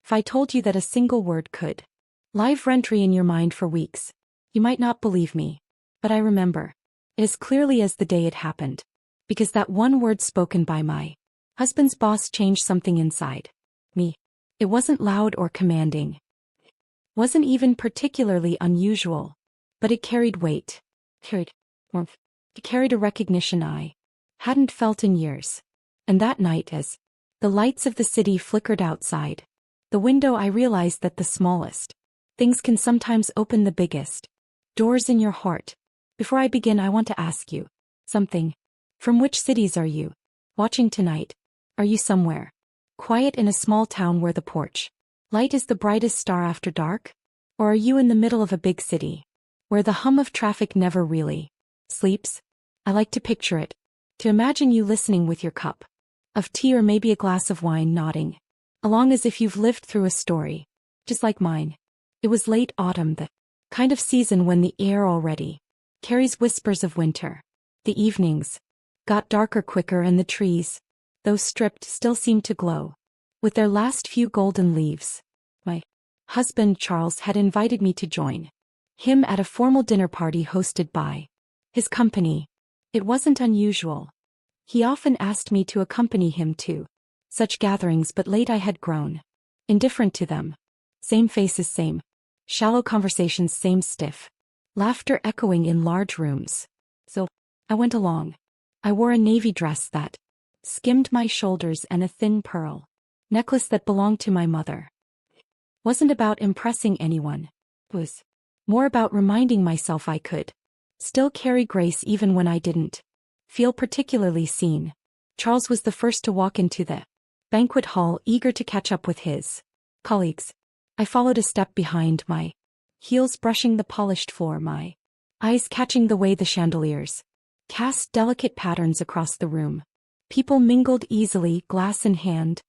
If I told you that a single word could live rent-free in your mind for weeks, you might not believe me. But I remember it as clearly as the day it happened. Because that one word spoken by my husband's boss changed something inside me. It wasn't loud or commanding. Wasn't even particularly unusual. But it carried weight. Carried warmth. It carried a recognition I hadn't felt in years. And that night, as the lights of the city flickered outside the window, I realized that the smallest things can sometimes open the biggest doors in your heart. Before I begin, I want to ask you something. From which cities are you watching tonight? Are you somewhere quiet in a small town where the porch light is the brightest star after dark? Or are you in the middle of a big city where the hum of traffic never really sleeps? I like to picture it, to imagine you listening with your cup of tea or maybe a glass of wine, nodding along as if you've lived through a story just like mine. It was late autumn, the kind of season when the air already carries whispers of winter. The evenings got darker quicker and the trees, though stripped, still seemed to glow with their last few golden leaves. My husband, Charles, had invited me to join him at a formal dinner party hosted by his company. It wasn't unusual. He often asked me to accompany him to such gatherings, but late I had grown indifferent to them. Same faces, same shallow conversations, same stiff laughter echoing in large rooms. So I went along. I wore a navy dress that skimmed my shoulders and a thin pearl necklace that belonged to my mother. Wasn't about impressing anyone. It was more about reminding myself I could still carry grace even when I didn't feel particularly seen. Charles was the first to walk into the banquet hall, eager to catch up with his colleagues. I followed a step behind, my heels brushing the polished floor, my eyes catching the way the chandeliers cast delicate patterns across the room. People mingled easily, glass in hand,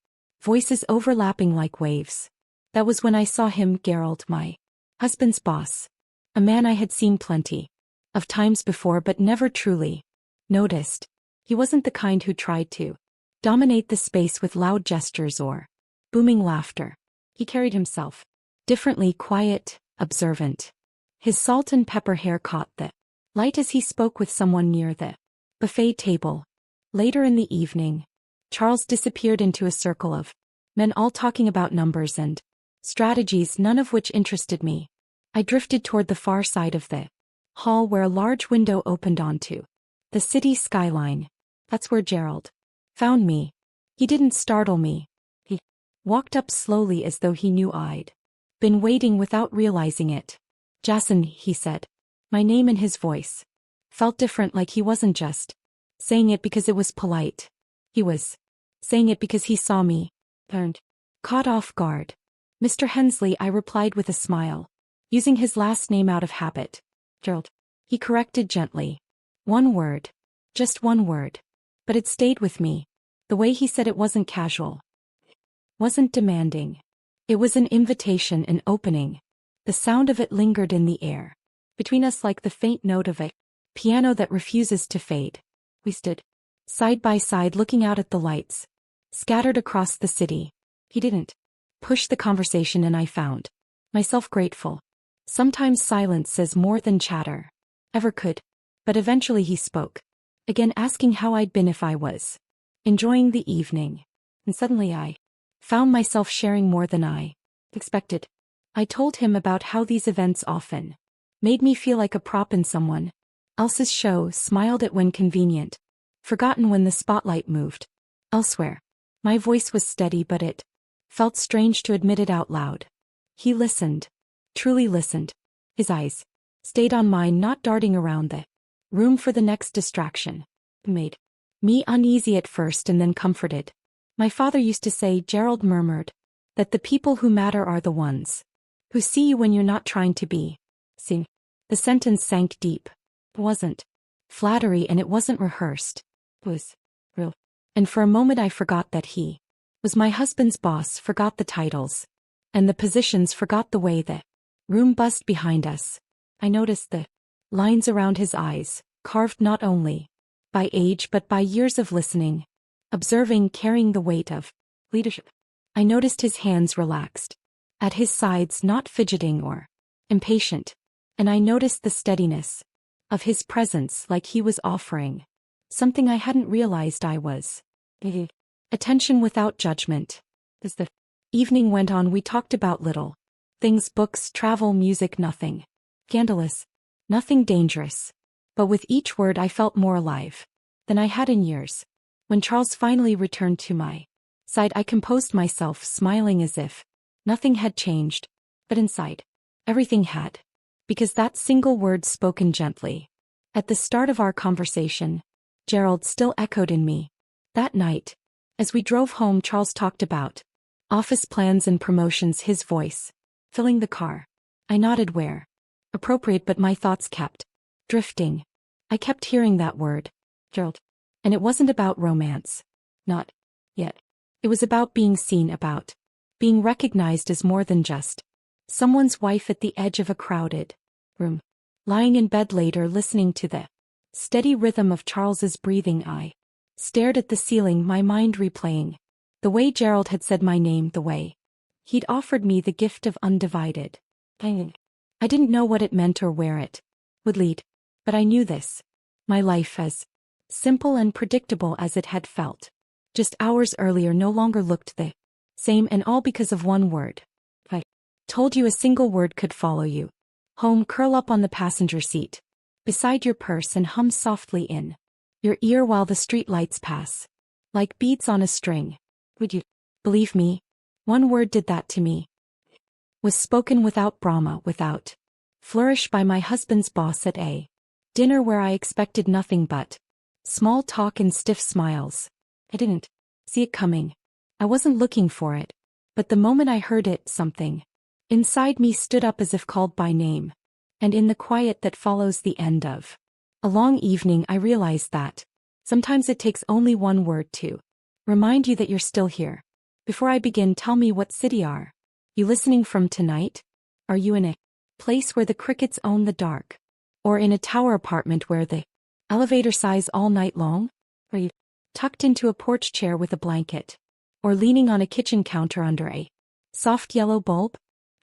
voices overlapping like waves. That was when I saw him, Gerald, my husband's boss. A man I had seen plenty of times before but never truly noticed. He wasn't the kind who tried to dominate the space with loud gestures or booming laughter. He carried himself differently, quiet, observant. His salt and pepper hair caught the light as he spoke with someone near the buffet table. Later in the evening, Charles disappeared into a circle of men, all talking about numbers and strategies, none of which interested me. I drifted toward the far side of the hall where a large window opened onto the city skyline. That's where Gerald found me. He didn't startle me. He walked up slowly as though he knew I'd been waiting without realizing it. Jason, he said. My name in his voice felt different, like he wasn't just saying it because it was polite. He was saying it because he saw me, turned, caught off guard. Mr. Hensley, I replied with a smile, using his last name out of habit. Gerald. He corrected gently. One word. Just one word. But it stayed with me. The way he said it wasn't casual. Wasn't demanding. It was an invitation, an opening. The sound of it lingered in the air between us like the faint note of a piano that refuses to fade. We stood side by side, looking out at the lights scattered across the city. He didn't push the conversation, and I found myself grateful. Sometimes silence says more than chatter ever could. But eventually he spoke, again, asking how I'd been, if I was enjoying the evening. And suddenly I found myself sharing more than I expected. I told him about how these events often made me feel like a prop in someone else's show, smiled at when convenient, forgotten when the spotlight moved elsewhere. My voice was steady, but it felt strange to admit it out loud. He listened, truly listened. His eyes stayed on mine, not darting around the room for the next distraction. It made me uneasy at first and then comforted. My father used to say, Gerald murmured, that the people who matter are the ones who see you when you're not trying to be seen. The sentence sank deep. It wasn't flattery, and it wasn't rehearsed. It was real. And for a moment I forgot that he was my husband's boss, forgot the titles and the positions, forgot the way the room buzzed behind us. I noticed the lines around his eyes, carved not only by age but by years of listening, observing, carrying the weight of leadership. I noticed his hands relaxed. At his sides, not fidgeting or impatient. And I noticed the steadiness of his presence, like he was offering something I hadn't realized I was. Attention without judgment. As the evening went on, we talked about little things, books, travel, music, nothing scandalous, nothing dangerous. But with each word I felt more alive than I had in years. When Charles finally returned to my side, I composed myself, smiling as if nothing had changed. But inside, everything had. Because that single word, spoken gently at the start of our conversation, Gerald, still echoed in me. That night, as we drove home, Charles talked about office plans and promotions, his voice filling the car. I nodded where appropriate, but my thoughts kept drifting. I kept hearing that word, Gerald. And it wasn't about romance. Not yet. It was about being seen, about being recognized as more than just someone's wife at the edge of a crowded room. Lying in bed later, listening to the steady rhythm of Charles's breathing, I stared at the ceiling, my mind replaying the way Gerald had said my name, the way he'd offered me the gift of undivided hanging. I didn't know what it meant or where it would lead, but I knew this. My life, as simple and predictable as it had felt just hours earlier, no longer looked the same, and all because of one word. I told you a single word could follow you home. Curl up on the passenger seat beside your purse and hum softly in your ear while the street lights pass like beads on a string. Would you believe me? One word did that to me. Was spoken without drama, without flourish, by my husband's boss at a dinner where I expected nothing but small talk and stiff smiles. I didn't see it coming. I wasn't looking for it. But the moment I heard it, something inside me stood up as if called by name. And in the quiet that follows the end of a long evening, I realized that sometimes it takes only one word to remind you that you're still here. Before I begin, tell me, what city are you listening from tonight? Are you in a place where the crickets own the dark? Or in a tower apartment where the elevator sighs all night long? Are you tucked into a porch chair with a blanket? Or leaning on a kitchen counter under a soft yellow bulb?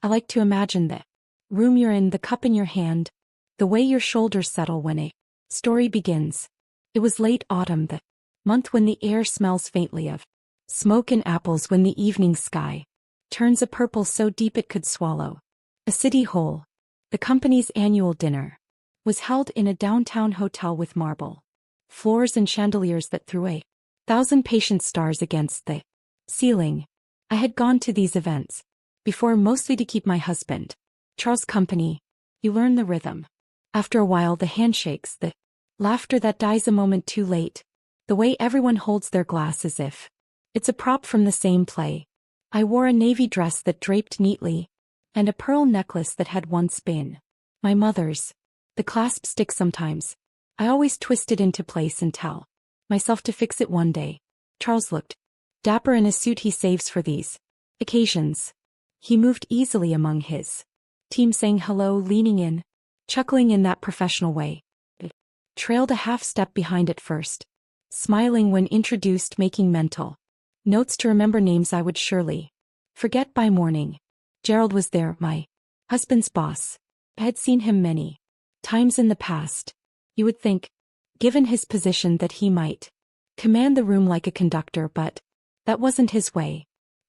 I like to imagine the room you're in, the cup in your hand, the way your shoulders settle when a story begins. It was late autumn, the month when the air smells faintly of smoke and apples, when the evening sky turns a purple so deep it could swallow a city whole. The company's annual dinner was held in a downtown hotel with marble floors and chandeliers that threw 1,000 patient stars against the ceiling. I had gone to these events before, mostly to keep my husband Charles company. You learn the rhythm. After a while, the handshakes, the laughter that dies a moment too late, the way everyone holds their glass as if it's a prop from the same play. I wore a navy dress that draped neatly, and a pearl necklace that had once been my mother's. The clasp sticks sometimes. I always twist it into place and tell myself to fix it one day. Charles looked dapper in a suit he saves for these occasions. He moved easily among his team, saying hello, leaning in, chuckling in that professional way. Trailed a half step behind at first, smiling when introduced, making mental notes to remember names I would surely forget by morning. Gerald was there, my husband's boss. I had seen him many times in the past. You would think, given his position, that he might command the room like a conductor, but that wasn't his way.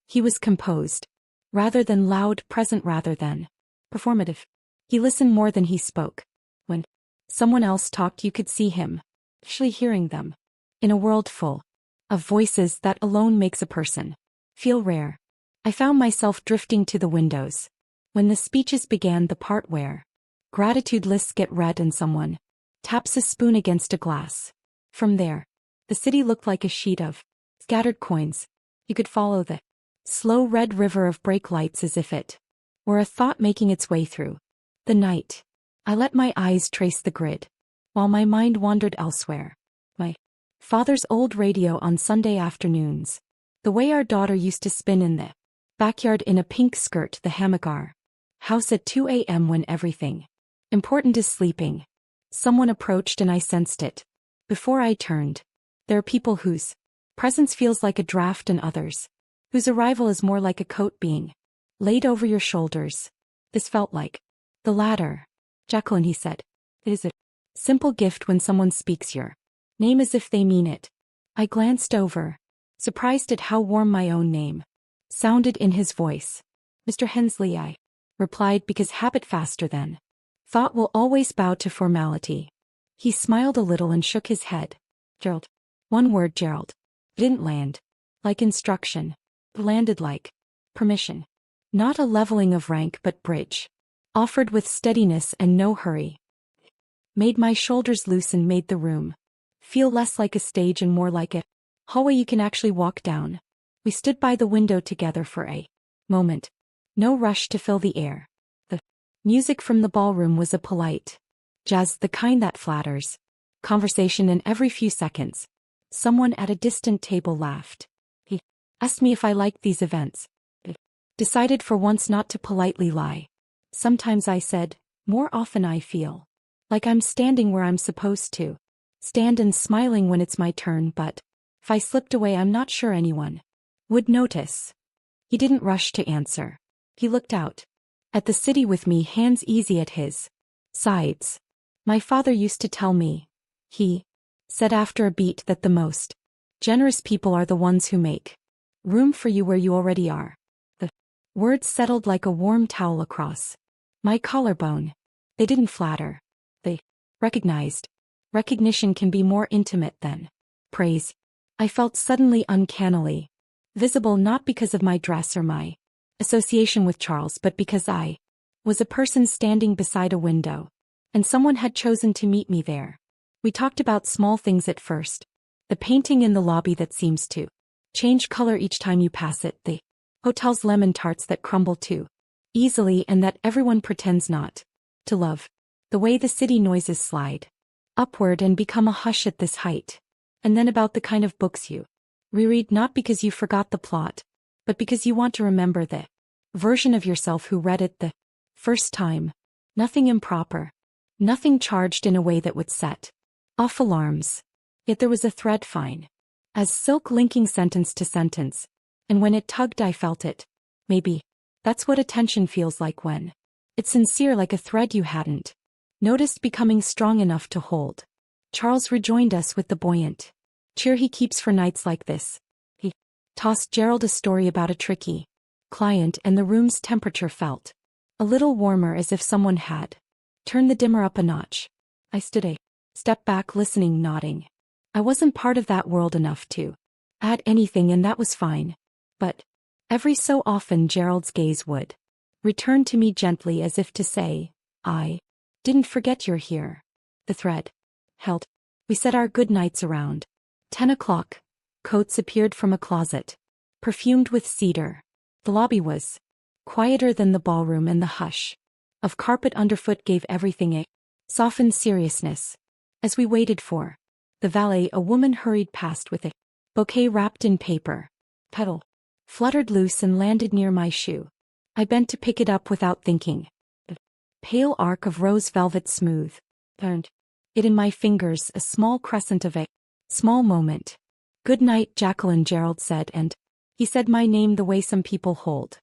He was composed, rather than loud, present rather than performative. He listened more than he spoke. When someone else talked, you could see him actually hearing them. In a world full of voices, that alone makes a person feel rare. I found myself drifting to the windows when the speeches began, the part where gratitude lists get read and someone taps a spoon against a glass. From there, the city looked like a sheet of scattered coins. You could follow the slow red river of brake lights as if it were a thought making its way through the night. I let my eyes trace the grid, while my mind wandered elsewhere. My father's old radio on Sunday afternoons, the way our daughter used to spin in the backyard in a pink skirt, the hammock, our house at 2 a.m. when everything important is sleeping. Someone approached and I sensed it before I turned. There are people whose presence feels like a draft, and others whose arrival is more like a coat being laid over your shoulders. This felt like the latter. Jacqueline, he said. It is a simple gift when someone speaks your name as if they mean it. I glanced over, surprised at how warm my own name sounded in his voice. Mr. Hensley, I replied, because habit faster than thought will always bow to formality. He smiled a little and shook his head. Gerald. One word, Gerald. It didn't land like instruction. It landed like permission. Not a leveling of rank but bridge. Offered with steadiness and no hurry. Made my shoulders loose and made the room feel less like a stage and more like a hallway you can actually walk down. We stood by the window together for a moment. No rush to fill the air. The music from the ballroom was a polite jazz, the kind that flatters conversation, and every few seconds someone at a distant table laughed. He asked me if I liked these events. I decided for once not to politely lie. Sometimes I said, more often I feel like I'm standing where I'm supposed to stand and smiling when it's my turn, but if I slipped away I'm not sure anyone would notice. He didn't rush to answer. He looked out at the city with me, hands easy at his sides. My father used to tell me, he said after a beat, that the most generous people are the ones who make room for you where you already are. The words settled like a warm towel across my collarbone. They didn't flatter. They recognized. Recognition can be more intimate than praise. I felt suddenly uncannily visible, not because of my dress or my association with Charles, but because I was a person standing beside a window, and someone had chosen to meet me there. We talked about small things at first. The painting in the lobby that seems to change color each time you pass it, the hotel's lemon tarts that crumble too easily and that everyone pretends not to love, the way the city noises slide upward and become a hush at this height, and then about the kind of books you reread, not because you forgot the plot, but because you want to remember the version of yourself who read it the first time. Nothing improper. Nothing charged in a way that would set off alarms. Yet there was a thread fine as silk linking sentence to sentence, and when it tugged I felt it. Maybe that's what attention feels like when it's sincere, like a thread you hadn't noticed becoming strong enough to hold. Charles rejoined us with the buoyant cheer he keeps for nights like this. He tossed Gerald a story about a tricky client, and the room's temperature felt a little warmer, as if someone had turned the dimmer up a notch. I stood a step back, listening, nodding. I wasn't part of that world enough to add anything, and that was fine. But every so often Gerald's gaze would return to me gently, as if to say, I didn't forget you're here. The thread held. We said our good nights around 10 o'clock. Coats appeared from a closet, perfumed with cedar. The lobby was quieter than the ballroom, and the hush of carpet underfoot gave everything a softened seriousness. As we waited for the valet, a woman hurried past with a bouquet wrapped in paper. Petal fluttered loose and landed near my shoe. I bent to pick it up without thinking. The pale arc of rose velvet smooth turned it in my fingers, a small crescent of a small moment. Good night, Jacqueline, Gerald said, and he said my name the way some people hold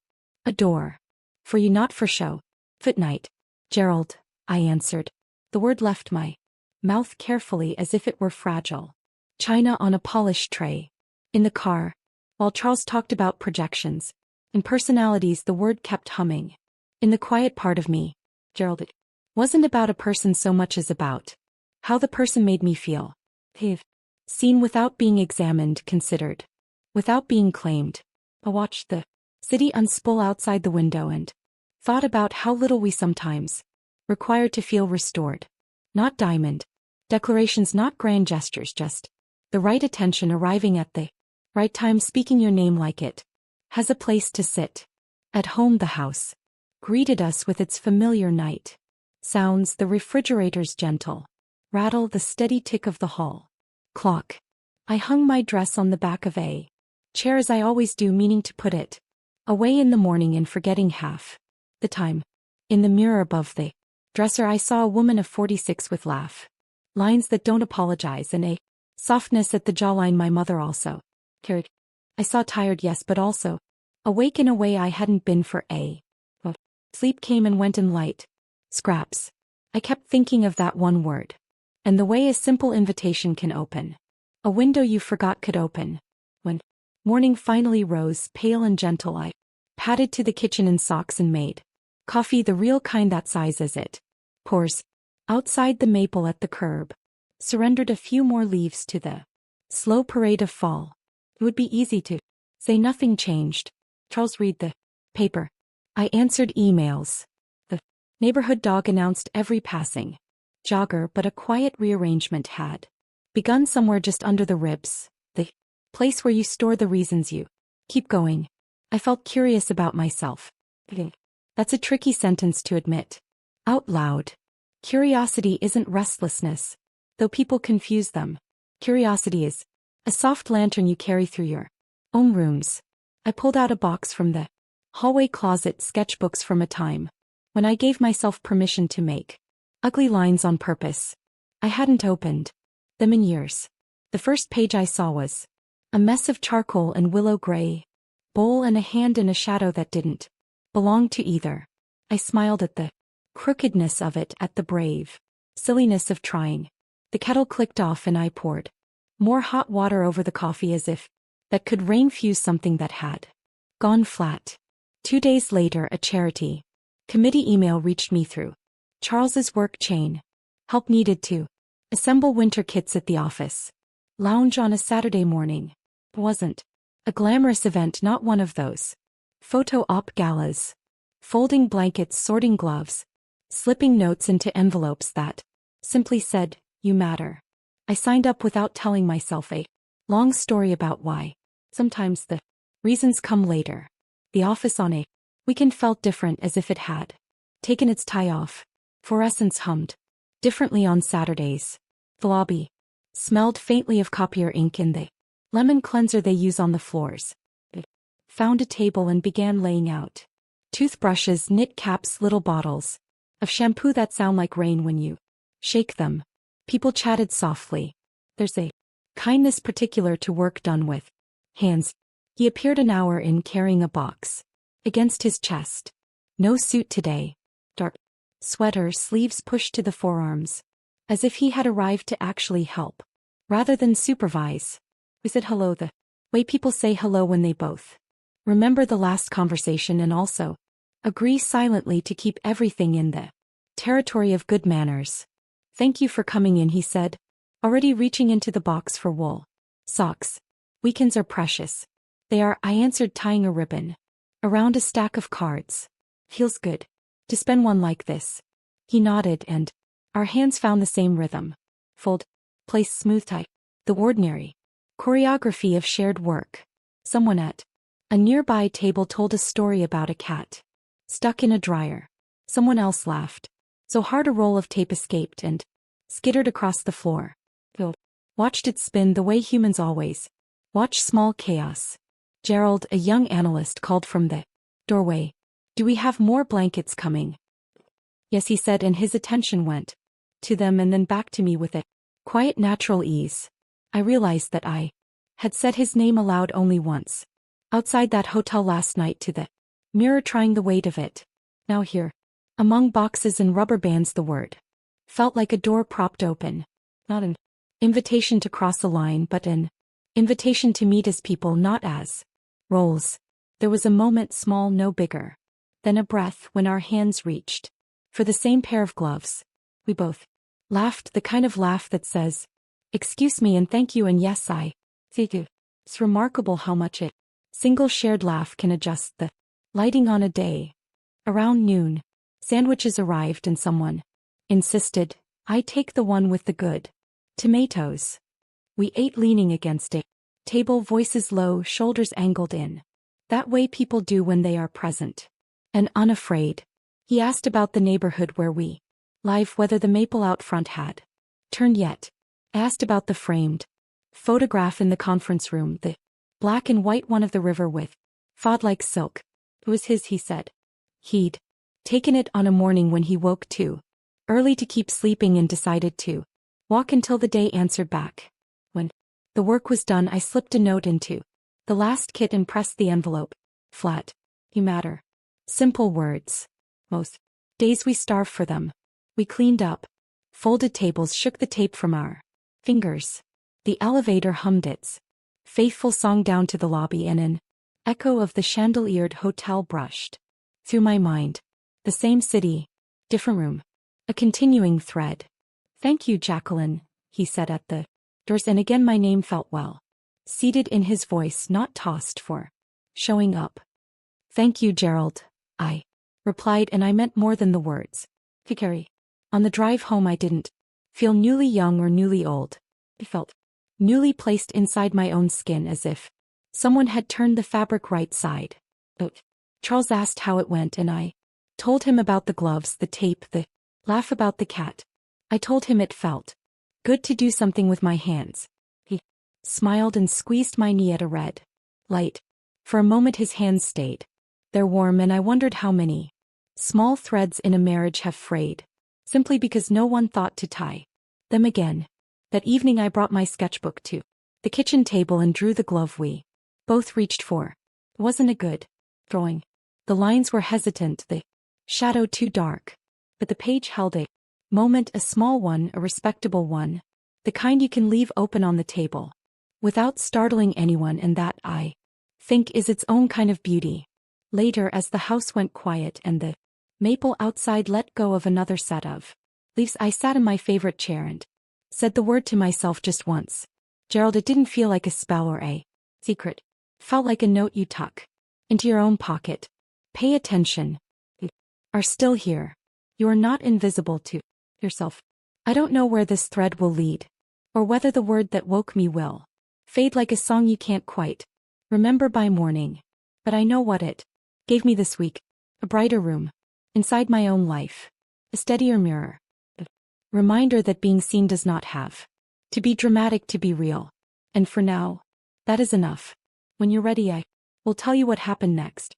a door for you, not for show. Good night, Gerald, I answered. The word left my mouth carefully, as if it were fragile china on a polished tray. In the car, while Charles talked about projections and personalities, the word kept humming. In the quiet part of me, Gerald, it wasn't about a person so much as about how the person made me feel. Seen without being examined, considered without being claimed. I watched the city unspool outside the window and thought about how little we sometimes require to feel restored. Not diamond declarations, not grand gestures, just the right attention, arriving at the right time, speaking your name like it has a place to sit. At home, the house greeted us with its familiar night sounds, the refrigerator's gentle rattle, the steady tick of the hall clock. I hung my dress on the back of a chair, as I always do, meaning to put it away in the morning and forgetting half the time. In the mirror above the dresser I saw a woman of 46 with laugh lines that don't apologize and a softness at the jawline my mother also carried. I saw tired, yes, but also awake in a way I hadn't been for a. Well, sleep came and went in light scraps. I kept thinking of that one word. And the way a simple invitation can open. A window you forgot could open. When morning finally rose, pale and gentle, I padded to the kitchen in socks and made coffee, the real kind, that size as it pours outside the maple at the curb. Surrendered a few more leaves to the slow parade of fall. It would be easy to say nothing changed. Charles, read the paper. I answered emails. The neighborhood dog announced every passing jogger, but a quiet rearrangement had begun somewhere just under the ribs, the place where you store the reasons you keep going. I felt curious about myself. That's a tricky sentence to admit out loud. Curiosity isn't restlessness, though people confuse them. Curiosity is a soft lantern you carry through your own rooms. I pulled out a box from the hallway closet, sketchbooks from a time when I gave myself permission to make ugly lines on purpose. I hadn't opened them in years. The first page I saw was a mess of charcoal and willow gray, bowl and a hand in a shadow that didn't belong to either. I smiled at the crookedness of it, at the brave silliness of trying. The kettle clicked off and I poured more hot water over the coffee, as if that could rain fuse something that had gone flat. 2 days later, a charity committee email reached me through Charles's work chain. Help needed to assemble winter kits at the office lounge on a Saturday morning. It wasn't a glamorous event, not one of those photo op galas. Folding blankets, sorting gloves, slipping notes into envelopes that simply said, "You matter." I signed up without telling myself a long story about why. Sometimes the reasons come later. The office on a weekend felt different, as if it had taken its tie off. Fluorescence hummed differently on Saturdays. The lobby smelled faintly of copier ink and the lemon cleanser they use on the floors. I found a table and began laying out toothbrushes, knit caps, little bottles of shampoo that sound like rain when you shake them. People chatted softly. There's a kindness particular to work done with hands. He appeared an hour in, carrying a box against his chest. No suit today. Dark sweater, sleeves pushed to the forearms, as if he had arrived to actually help rather than supervise. We said hello the way people say hello when they both remember the last conversation and also agree silently to keep everything in the territory of good manners. "Thank you for coming in," he said, already reaching into the box for wool socks. "Weekends are precious." "They are," I answered, tying a ribbon around a stack of cards. "Feels good to spend one like this." He nodded, and our hands found the same rhythm. Fold, place, smooth tie. The ordinary choreography of shared work. Someone at a nearby table told a story about a cat stuck in a dryer. Someone else laughed so hard a roll of tape escaped and skittered across the floor. Phil watched it spin the way humans always watch small chaos. Gerald, a young analyst, called from the doorway. "Do we have more blankets coming?" "Yes," he said, and his attention went to them and then back to me with a quiet, natural ease. I realized that I had said his name aloud only once. Outside that hotel last night, to the mirror, trying the weight of it. Now here, among boxes and rubber bands, the word felt like a door propped open. Not an invitation to cross the line, but an invitation to meet as people, not as roles. There was a moment, small, no bigger than a breath, when our hands reached for the same pair of gloves. We both laughed, the kind of laugh that says, "Excuse me and thank you and yes, I think you." It's remarkable how much a single shared laugh can adjust the lighting on a day. Around noon, sandwiches arrived and someone insisted I take the one with the good tomatoes. We ate leaning against a table, voices low, shoulders angled in. That way people do when they are present and unafraid. He asked about the neighborhood where we live, whether the maple out front had turned yet. I asked about the framed photograph in the conference room, the black and white one of the river with fod-like silk. It was his, he said. He'd taken it on a morning when he woke too early to keep sleeping and decided to walk until the day answered back. When the work was done, I slipped a note into The last kitten pressed the envelope. Flat. You matter. Simple words. Most days we starve for them. We cleaned up. Folded tables, shook the tape from our fingers. The elevator hummed its faithful song down to the lobby, and an echo of the chandeliered hotel brushed through my mind. The same city, different room. A continuing thread. Thank you, Jacqueline, he said at the doors, and again my name felt well seated in his voice, not tossed, for showing up. Thank you, Gerald, I replied, and I meant more than the words. Hickory. On the drive home I didn't feel newly young or newly old. I felt newly placed inside my own skin, as if someone had turned the fabric right side. Charles asked how it went, and I told him about the gloves, the tape, the laugh about the cat. I told him it felt good to do something with my hands. He smiled and squeezed my knee at a red light. For a moment his hands stayed there, warm, and I wondered how many small threads in a marriage have frayed, simply because no one thought to tie them again. That evening I brought my sketchbook to the kitchen table and drew the glove we both reached for. It wasn't a good drawing. The lines were hesitant, the shadow too dark. But the page held a moment, a small one, a respectable one. The kind you can leave open on the table without startling anyone, and that, I think, is its own kind of beauty. Later, as the house went quiet and the maple outside let go of another set of leaves, I sat in my favorite chair and said the word to myself just once. Gerald, it didn't feel like a spell or a secret. It felt like a note you tuck into your own pocket. Pay attention. You are still here. You are not invisible to yourself. I don't know where this thread will lead, or whether the word that woke me will fade like a song you can't quite remember by morning. But I know what it gave me this week. A brighter room inside my own life. A steadier mirror. A reminder that being seen does not have to be dramatic to be real. And for now, that is enough. When you're ready, I will tell you what happened next.